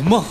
Mah.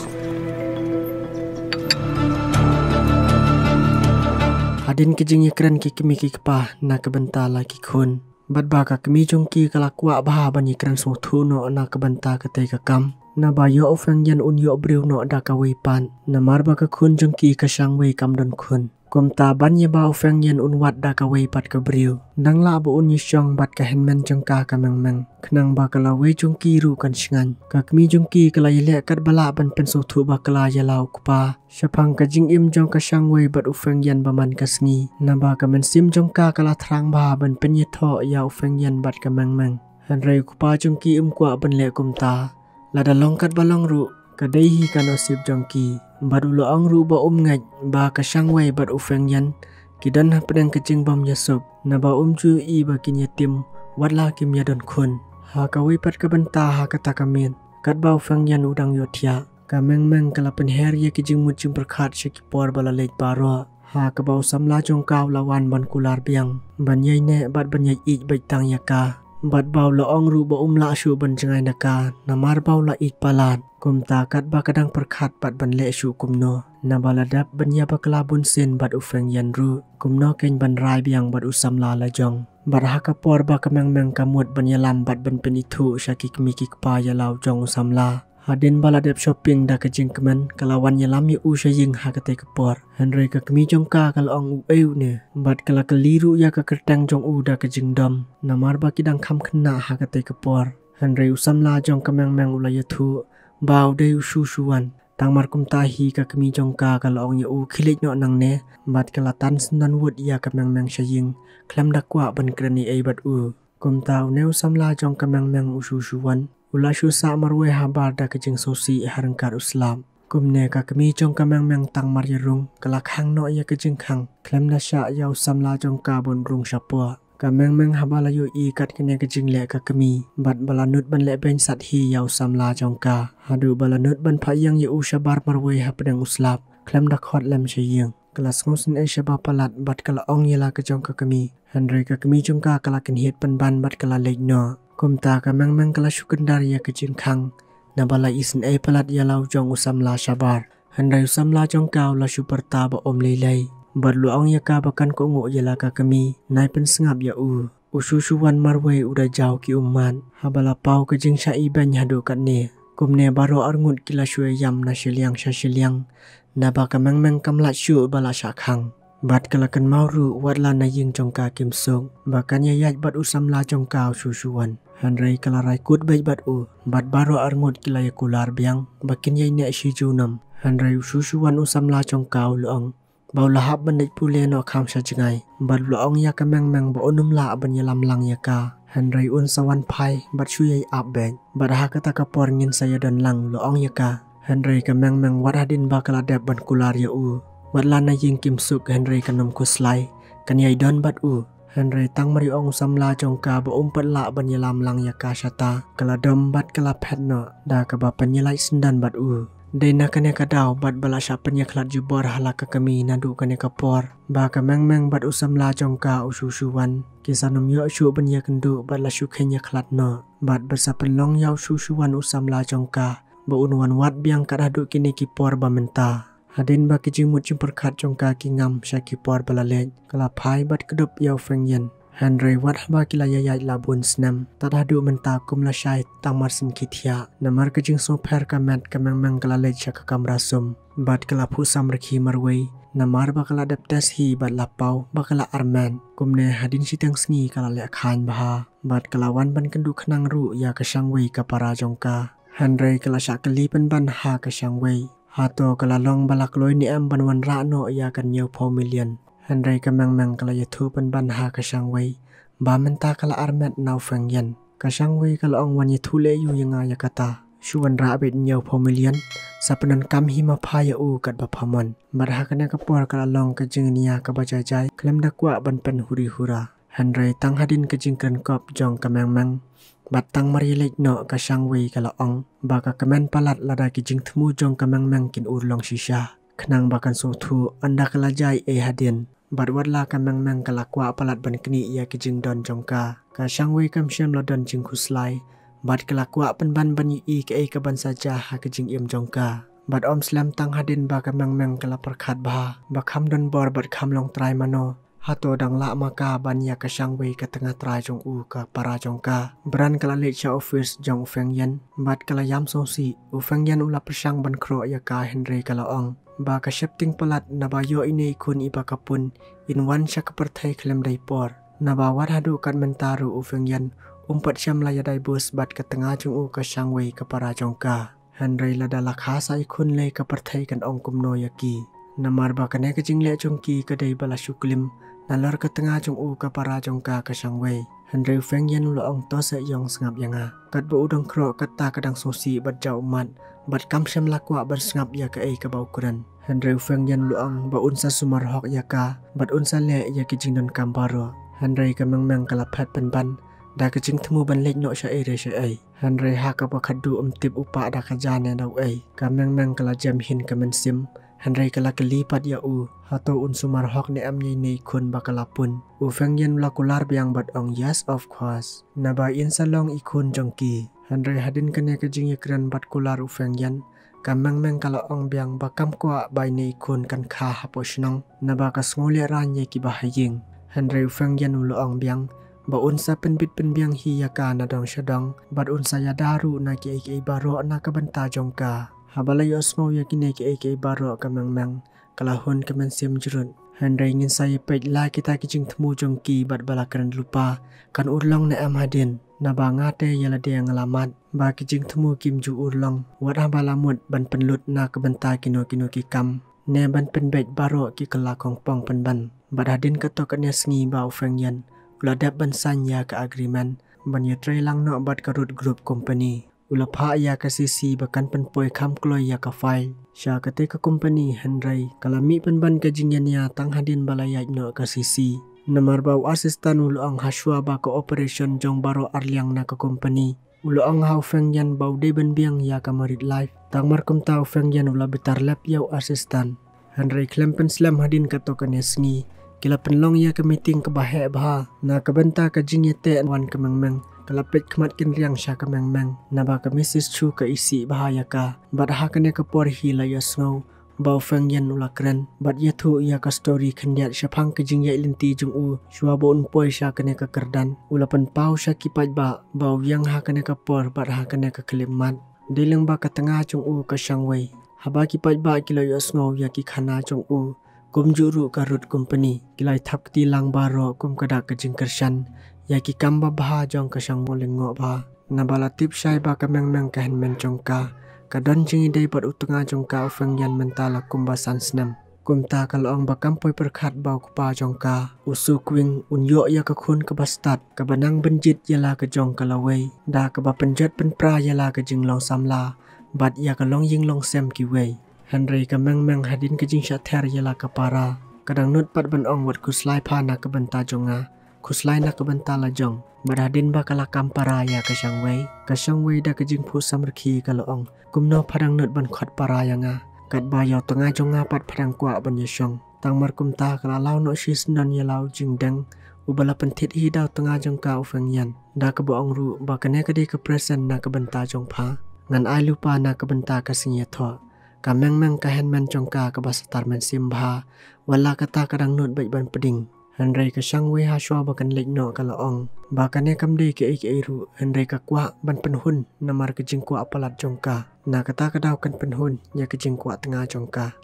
Hadin kijing yakran ki kimi ki kepah na kebenta la ki khun. Bat ba ka kimi jongki kala kwa bah ban yakran so thu no na kebenta ka te ka kam. Na ba yo ofeng yan un yo briu no da ka wei pan. Na mar ba ka khun jongki ka sang wei kam don khun. Kum ta ban ye ba ofeng yan un wat da ka wei pat ka briu. Nang la ba un yishong bat ka henmen jongka ka meng. Knang ba kala wei jongki ru kan shingan. Ka kimi jongki kala yele kat bala ban pen so thu ba kala yalau kupa. Shapang ka jing im jong ka sang wei bat ofeng yan ba man ka sngi. Na ba ka men sim jongka kala thrang ba ban pen ye tho ya ofeng yan bat ka meng. Han rei kupa jongki kwa ban le kum ta. Lada longkat balong ru kadai hi kan osip jongki. Bat ulo ang ru ba ngaj ba ka sang wei bat ofeng yan. Kidan ha pedang kecing bam yasuk. Na ba ju i ba kin yatim wat la kim yadon khun. Ha ka wei pat ka benta ha ka takamin. Kat ba ofeng yan udang yotia. Ka meng kala pen her ye kijing mucing perkhat syaki por bala lej baro. Ha ka ba samla jongkau lawan ban kular biang. Ban yai ne bat ban yai ik bai tang yaka. Bat bau la ong ru ba la shu ban jangai naka. Namar bau la ik palat. Kum ta kat ba kadang perkhat bat ban le shu kum no. Na baladap ban ya ba kelabun sin bat ufeng yan ru. Kum no keng ban rai biang bat usam la la jong. Bat haka por ba kameng kamut ban yalam bat ban penitu syaki kemiki kepa yalau jong usam la. Hadin baladap shopping da kejing kemen kalawan yalam ya usha ying haka te kepor. Henry ka kemi jong ka kal ong u ne. Bat kala keliru ya ka kertang jong u da kejing dom. Namar ba kidang kam kena haka te kepor. Henry usam la jong kameng ulaya thu. Bau de ushu shuan. Tang mar kum tahi ka kemi jong ka kal ong ya u khilik no nang ne. Bat kala tan senan wud ya kameng shaying. Klam dakwa ban krani ai bat u. Kum ta ne usam la jong kameng ushu shuan. Ula shu sa marwe habar da kejing sosi harangkar uslam. Kumne ka kemi jong kameng tang mar yarung kala khang no ya kejing khang. Klem na sya ya usam la jong ka bon rung syapua. Kameng habala yu i kat kene kejing le ka kemi. Bat balanut ban le ben sat hi ya usam la jong ka. Hadu balanut ban phayang ya u syabar marwe ha pedang uslap. Klem da khot lem syaying. Kelas ngosin e syaba palat bat kala ong yela kejong ka kemi. Henry ka kemi jong ka kala kenhit pan ban bat kala lej no. Kum ta kameng kala syukendar ya kejing khang. Nabala isin e palat ya lau jong usam la syabar. Henry usam la jong kau la syuper ta ba om lelai. Bat lu ong ya ka bakan ko ngu ya la ka kemi. Nai pen sengap ya u. Usu-suwan marwe udah jauh ki uman. Habala pau kejing syai ban hadu kat ne. Kum ne baro arngut kila syue yam na syeliang. Naba kameng kamlat syu bala syakhang. Bat kalakan mauru wadla na ying jongka kim sung. Bakannya yaj bat usam la jongka susuan. Hanrei kalarai kut baik bat u. Bat baro arngut kila ya kular biang. Bakin yai ne shi junam. Hanrei susuan usam la jongka luong. Bau lahap bandit pule no kham sajengai. Bat luong ya kameng ba onum la ban yalam lang ya ka. Hanrei un sawan pai bat syuyai abeng. Bat hakata kapor ngin saya dan lang luong ya ka. Henry kameng wadadin bakal ada ban kular ya u. Wadlana ying kim suk Henry kanom kuslai. Kan yai don bat u. Henry tang mari ong samla jongka ba umpat la ban yalam lang ya ka syata. Kala dom bat kala pet no. Da ka ba penyelai sendan bat u. Dena kane kadau bat bala syapen ya kelat jubor halaka kami nadu kane kapor. Ba kameng bat usam la jongka ususuan. Kisanum yo syu ban ya kendu bat la syukenya kelat no. Bat besapen long yau susuan usam la jongka. Ba unwan wat biang kat hadu kini kipor ba menta. Hadin ba kijing mucing perkat jongka kingam sya kipor balalej. Kala pai bat kedup yau feng yen. Henry wat haba kila yayaj labun senam. Tad hadu menta kum la syait tamar sin kitia. Namar kijing soper kamet kameng kala lej sya kakam rasum. Bat kala pusam rekhi marway. Namar ba kala deptes hi bat lapau ba kala arman. Kumne hadin sitang sengi kala lek khain baha. Bat kala wan ban kendu kenang ru ya kesang way kapara jongka. Henry kala syak keli pen ban ha kesang way. Hato kala long balak loy ni em ban wan ra no ya kan nyau po million. Henry kameng kala yatu pen ban ha kesang way. Ba menta kala armet nau feng yen. Kesang way kala ong wan yatu le yu yang ya kata. Shuan ra abit nyau po million. Sapenan kam hima pa ya u kat bapamon. Barha kena kapor kala long kejing niya kabajajai. Klem dakwa ban pen huri hura. Henry tang hadin kejing kren kop jong kameng. Batang marilik no kasang way kala ong. Baka kemen palat lada kijing temu jong kameng kin urlong shisha. Kenang bakan sotu anda kelajai hadin. Bat wadla kameng kala kwa palat ban kini ia kijing don jongka. Kasang way kam syam ladon jing kuslai. Bat kelakua penban banyi ke keban saja ha kejing im jongka. Bat om slam tang hadin ba kamang kala perkhat bah. Ba kham don bor bat kham long trai mano. Hato dang la maka banya ka shangwei ka tengah trai jong u ka para jongka. Beran kala lek cha office jong ufeng yan. Bat kala yam sosi. Ufeng yan ula persang ban kro ya ka Henry kala ong. Ba ka shifting pelat na ba yo ini kun iba kapun. In wan sya ka perthai klem dai por. Na ba war hadu kan mentaru ufeng yan. Umpat syam laya dai bus bat ka tengah jong u ka shangwei ka para jongka. Henry lada lakha sa ikun le ka perthai kan ong kumno yaki. Namar ba kane ka jing le jongki ka dai bala syuklim. Nalar ke tengah jong u ka para jongka ka shangwei. Henry ufeng yan ula ong to se yong sengap yanga. Kat ba udang kro kata kadang sosi bat jau mat. Bat kam syam lakwa bat sengap ya ka ka bau kuran. Henry ufeng yan ula ong ba unsa sumar hok ya ka. Bat unsa le ya ki jing don kam baro. Henry ka meng kala phat ban. Da ka jing temu ban lek no sya re sya ai. Henry ha ka ba khadu tip upa da ka jane dau ai. Ka meng kala jam hin ka men sim. Henry kala kelipat ya u. Hato unsumar hok ne amye ne ikun bakalapun. Ufeng yan lakular biang bat ong yes of course. Naba insa long ikun jongki. Henry hadin kene kejing yakran bat kular ufeng yan. Kamang kala ong biang bakam kwa bay ne ikun kan ka haposnong. Naba kasnguli ranye ki bahaying. Henry ufeng yan ulo ong biang. Ba unsa penbit penbiang hi yaka na dong syadong. Bat unsa ya daru na ki baro na kabanta jongka. Habalay osmo yakine ki baro kamang kalahun kemen sim jurun. Henry ingin saya pek la kita kijing temu jongki bat balakan lupa. Kan urlong na am hadin. Naba ngate yala dia ngalamat. Ba kijing temu kim ju urlong. Wat habalamut ban penlut na kebenta kino ki kam. Ne ban penbek baro ki kelakong pong penban. Bat hadin katokannya sengi ba ufeng yan. Uladap ban sanya ke agreement. Ban yatray lang no bat karut group company. Ula pa ya ka sisi bakan penpoi kam kloy ya ka file. Sya kate ka company Henry. Kalami penban ka jingyan ya tang hadin balayaj no ka sisi. Namar bau asistan ulo ang haswa ba ka operation jong baro arliang na ka company. Ulo ang hau feng yan bau de ben biang ya ka marit life. Tang markum tau feng yan ula bitar lap yau asistan. Henry klempen slam hadin ka tokan ya sengi. Kila penlong ya ka meeting ka bahe bah. Na ka benta ka jingya te wan ka meng. Kalapit kemat kin riang sya ka meng. Naba ka Mrs. Chu ka isi bahaya ka. Bat ha kene ka por hi la ya snow. Bau feng yan ula kren. Bat ya thu ya ka story kendiat syapang ka jing ya ilinti jung u. Shua bo unpoi sya kene ka kerdan. Ula pen pau sya kipat ba. Bau yang ha kene ka por bat ha kene ka kelimat. Dileng ba ka tengah jung u ka shangwei. Haba kipat ba kila ya snow ya ki khana jung u. Kum juru ka root company. Kilai thap ti lang baro kum kada ka jing kershan. Ya ki kamba baha jong ka syang moleng ngok ba. Nabala tip syai ba ka meng ka hen men jongka. Ka don jingi day bat utunga jongka ufeng yan mentala kumbasan senam. Kumta kalau ang bakampoi perkhat bau kupa jongka. Usu kuing unyo ya ka kun ka bastat. Ka banang benjit yala ka jong ka laway. Da ka ba penjat penpra yala ka jing long samla. Bat ya ka long ying long sem ki way. Henry ka meng hadin ka jing syather yala ka para. Kadang nut pat ban ong wat kuslai pa na ka benta jonga. Kuslai na kabenta la jong. Badadin ba kala kampara ya ka shangwei. Ka shangwei da ka jing pu samrki kaloong. Kumno padang nut ban khot para ya nga. Kat ba yaw tengah jonga pat padang kwa ban yashong. Tang mar kumta kala lau no shis non ya lau jing deng. Ubala pentit hi daw tengah jong ka ufeng yan. Da ka boong ru ba kane ka di ka present na kabenta jong pa. Ngan ay lupa na kabenta ka singya tho. Ka meng ka hen men jong ka basatar men simba. Wala kata kadang nut baik ban peding. Henry ka shangwei ha shwa bakan lek no kalaong. Bakane kamde ke ru. Henry ka kwa ban penhun. Namar ke jing kwa apalat jongka. Na kata kadaw kan penhun. Ya ke jing kwa tengah jongka.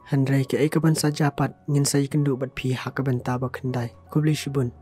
Henry ke ka ban sajapat. Ngin sayi kendu bat pi ha ka benta bakandai. Kubli shibun.